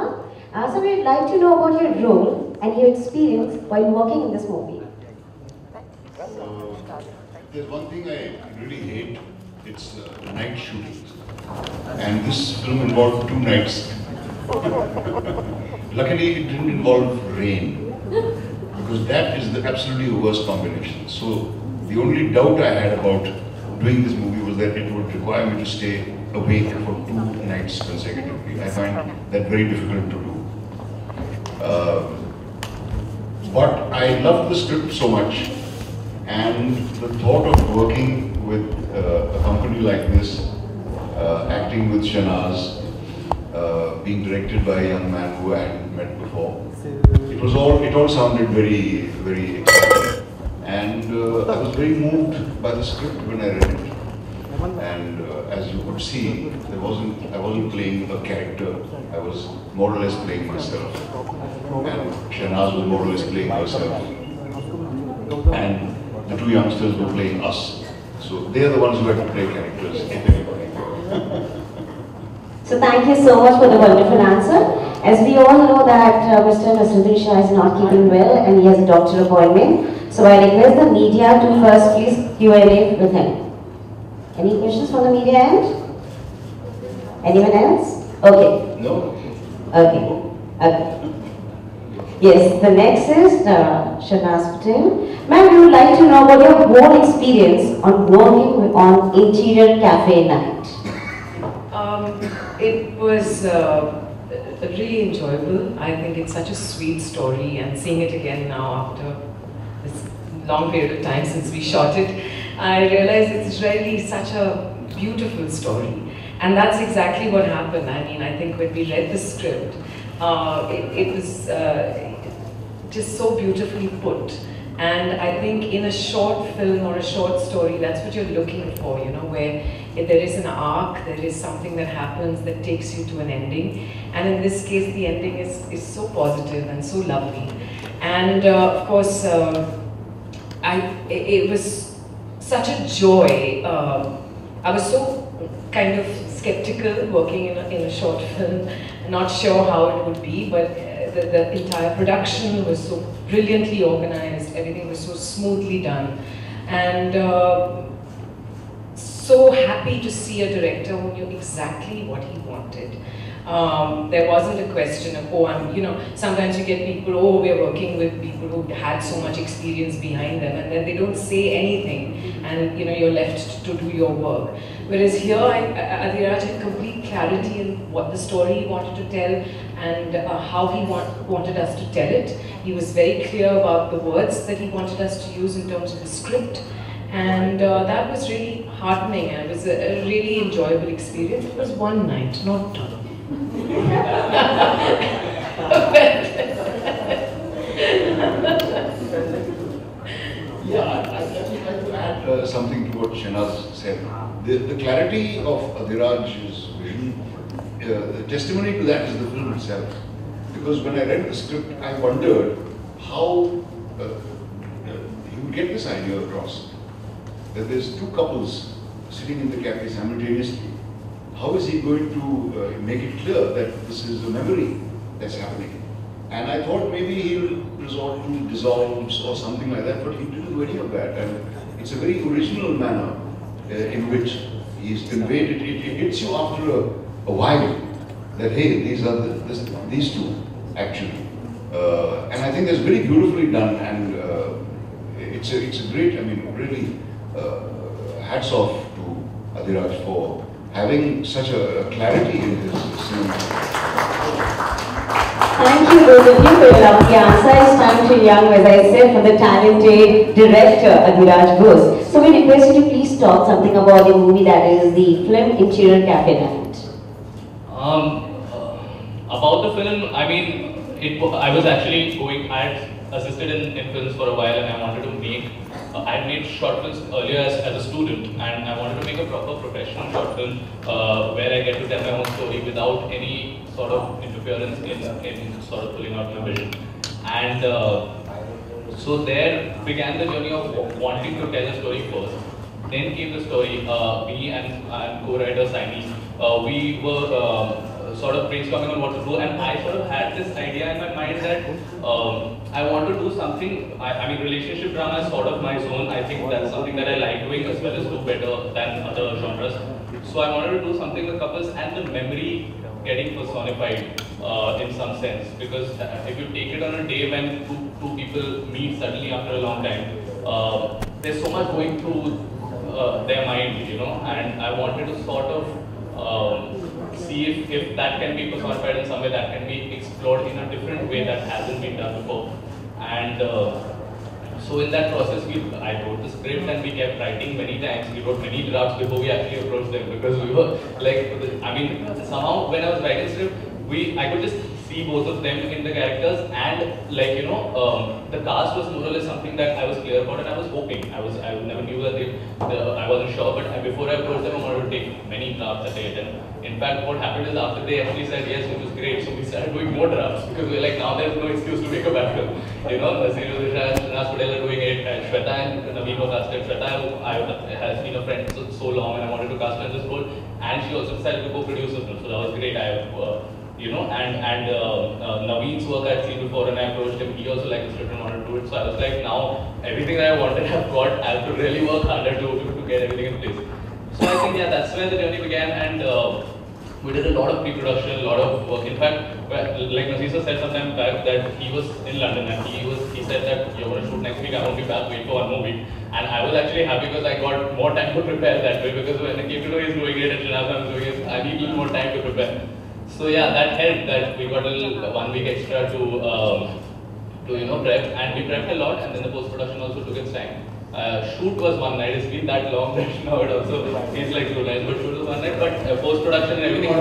Krishna. So we'd like to know about your role and your experience while working in this movie. There's one thing I really hate, it's night shootings. And this film involved 2 nights. Luckily it didn't involve rain, because that is the absolutely worst combination. So the only doubt I had about doing this movie was that it would require me to stay awake for 2 nights consecutively. I find that very difficult to do. But I loved the script so much, and the thought of working with a company like this, acting with Shahnaz, being directed by a young man who I hadn't met before, it all sounded very, very exciting. And I was very moved by the script when I read it. And as you could see, I wasn't playing a character. I was more or less playing myself. And Shahnaz was more or less playing herself. And the 2 youngsters were playing us. So they are the ones who had to play characters, if anybody. So thank you so much for the wonderful answer. As we all know that Mr. Nasruddin Shah is not keeping well and he has a doctor appointment. So I request the media to first please Q&A with him. Any questions from the media end? Anyone else? Okay. No. Okay. Okay. Yes, the next is Shahnaz Patel. Ma'am, we would like to know about your whole experience on working on Interior Cafe Night. It was really enjoyable. I think it's such a sweet story, and seeing it again now after this long period of time since we shot it, I realized it's really such a beautiful story. And that's exactly what happened. I mean, I think when we read the script, it was just so beautifully put. And I think in a short film or a short story, that's what you're looking for, you know, where there is an arc, there is something that happens that takes you to an ending. And in this case, the ending is so positive and so lovely. And of course, it was such a joy. I was so kind of skeptical working in a short film, not sure how it would be, but the entire production was so brilliantly organized, everything was so smoothly done, and so happy to see a director who knew exactly what he wanted. There wasn't a question of, oh, you know, sometimes you get people, oh, we're working with people who had so much experience behind them, and then they don't say anything, and you know, you're left to do your work. Whereas here, Adhiraj had complete clarity in what the story he wanted to tell, and how he wanted us to tell it. He was very clear about the words that he wanted us to use in terms of the script, and that was really heartening, and it was a really enjoyable experience. It was one night, not two. Yeah, I'd like to add something to what Shahnaz said. The clarity of Adhiraj's vision, the testimony to that is the film itself. Because when I read the script, I wondered how he would get this idea across. That there's 2 couples sitting in the cafe simultaneously. How is he going to make it clear that this is a memory that's happening? And I thought maybe he'll resort to dissolves or something like that, but he didn't do any of that. And it's a very original manner in which he's conveyed it. It hits you after a while that, hey, these are these 2, actually. And I think that's very beautifully done, and it's a great, I mean, really hats off to Adhiraj for having such a clarity in his cinema. Thank you both of you for your lovely answer. It's time to young, as I said, for the talented director Adhiraj Bose. So we request you to please talk something about the movie that is the film Interior Cafe Night. About the film, I mean, I was actually I had assisted in films for a while, and I wanted to make, I had made short films earlier as a student, and I wanted to make a proper professional short film where I get to tell my own story without any sort of interference in sort of pulling out my vision. And so there began the journey of wanting to tell a story first. Then came the story, me and co-writer Saini, we were sort of brainstorming on what to do, and I sort of had this idea in my mind that I want to do something. I mean, relationship drama is sort of my zone. I think that's something that I like doing as well as do better than other genres. So I wanted to do something with couples and the memory getting personified in some sense, because if you take it on a day when two people meet suddenly after a long time, there's so much going through their mind, you know, and I wanted to sort of see if that can be personified in some way, that can be explored in a different way that hasn't been done before. And so in that process, I wrote the script and we kept writing many times. We wrote many drafts before we actually approached them, because we were like, I mean, somehow when I was writing script, I could just see both of them in the characters, and like, you know, the cast was more or less something that I was clear about, and I was hoping. I never knew that I wasn't sure, but before I approached them, I wanted to take many drafts at it. And in fact, what happened is after they actually said yes, it was great, so we started doing more drafts, because we were like, now there's no excuse to make a bad film. You know, Suresh Patel are doing it, and Shweta and Naveen were casted. Shweta has been a friend so long, and I wanted to cast her in this role, and she also decided to co-produce the film, so that was great. You know, and Naveen's work I'd seen before, and I approached him. He also liked the script and wanted to do it. So I was like, now everything that I wanted I've got. I have to really work harder to get everything in place. So I think, yeah, that's where the journey began, and we did a lot of pre-production, a lot of work. In fact, like Nasisa said sometime back that he was in London, and he said that you're going to shoot next week, I won't be back, wait for one more week. And I was actually happy because I got more time to prepare that way, because when I came to know he's doing it and Srinath was doing it, I need a little more time to prepare. So yeah, that helped, that we got a little 1 week extra to you know, prep, and we prepped a lot, and then the post-production also took its time. Shoot was one night. It's been that long that now it also feels like 2 nights, but shoot was one night. But post-production and everything.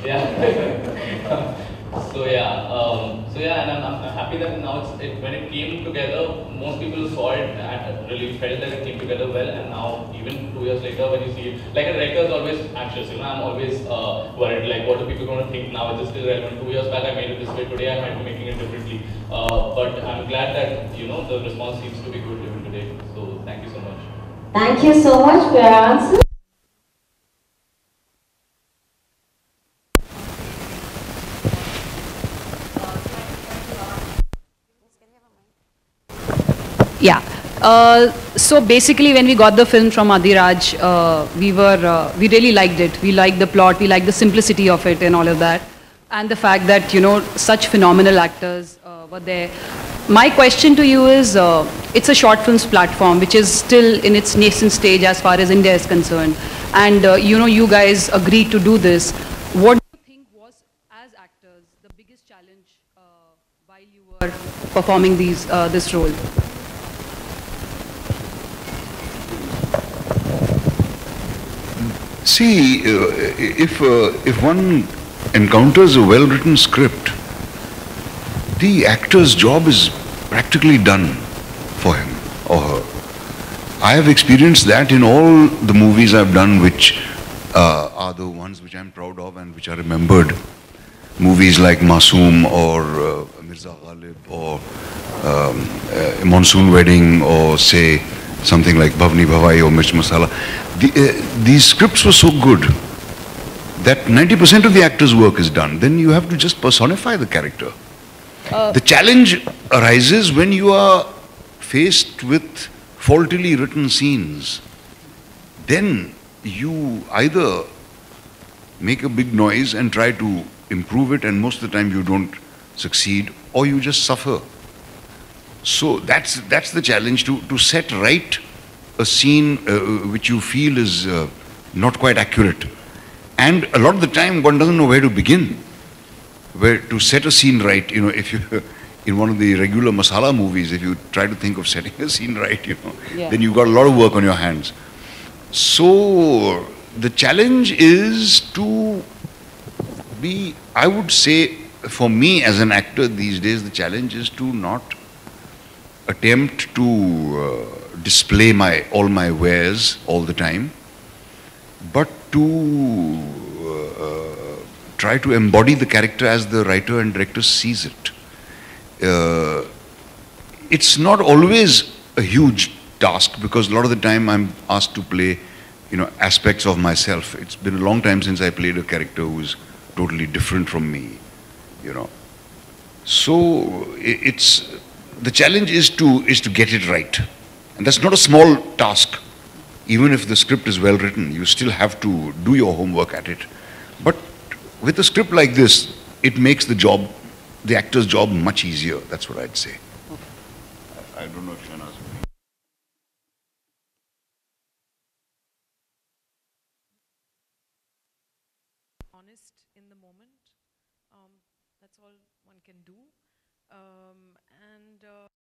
Yeah. So yeah, and I'm happy that now when it came together, most people saw it and really felt that it came together well. And now, even 2 years later, when you see it, like a director is always anxious. You know, I'm always worried. Like, what are people going to think now? Is this still relevant? 2 years back, I made it this way. Today, I might be making it differently. But I'm glad that, you know, the response seems to be good even today. So thank you so much. Thank you so much for your answer. Yeah. So basically, when we got the film from Adhiraj, we really liked it. We liked the plot, we liked the simplicity of it and all of that, and the fact that, you know, such phenomenal actors were there. My question to you is, it's a short films platform which is still in its nascent stage as far as India is concerned, and you know, you guys agreed to do this. What do you think was, as actors, the biggest challenge while you were performing this role? See, if one encounters a well-written script, the actor's job is practically done for him or her. I have experienced that in all the movies I've done, which are the ones which I'm proud of and which are remembered. Movies like Masoom or Mirza Ghalib or Monsoon Wedding, or say something like Bhavni Bhavai or Mirch Masala. These scripts were so good that 90% of the actor's work is done. Then you have to just personify the character. The challenge arises when you are faced with faultily written scenes. Then you either make a big noise and try to improve it, and most of the time you don't succeed, or you just suffer. So that's the challenge, to set right a scene which you feel is not quite accurate. And a lot of the time one doesn't know where to begin, where to set a scene right. You know, if you in one of the regular masala movies, if you try to think of setting a scene right, you know, yeah, then you've got a lot of work on your hands. So the challenge is to be, I would say, for me as an actor these days, the challenge is to not attempt to display all my wares all the time, but to try to embody the character as the writer and director sees it. It's not always a huge task, because a lot of the time I'm asked to play, you know, aspects of myself. It's been a long time since I played a character who's totally different from me, you know. So it's, the challenge is to get it right. And that's not a small task. Even if the script is well written, you still have to do your homework at it. But with a script like this, it makes the job, the actor's job, much easier. That's what I'd say. I don't know if Shana's agree. Honest in the moment. That's all one can do. And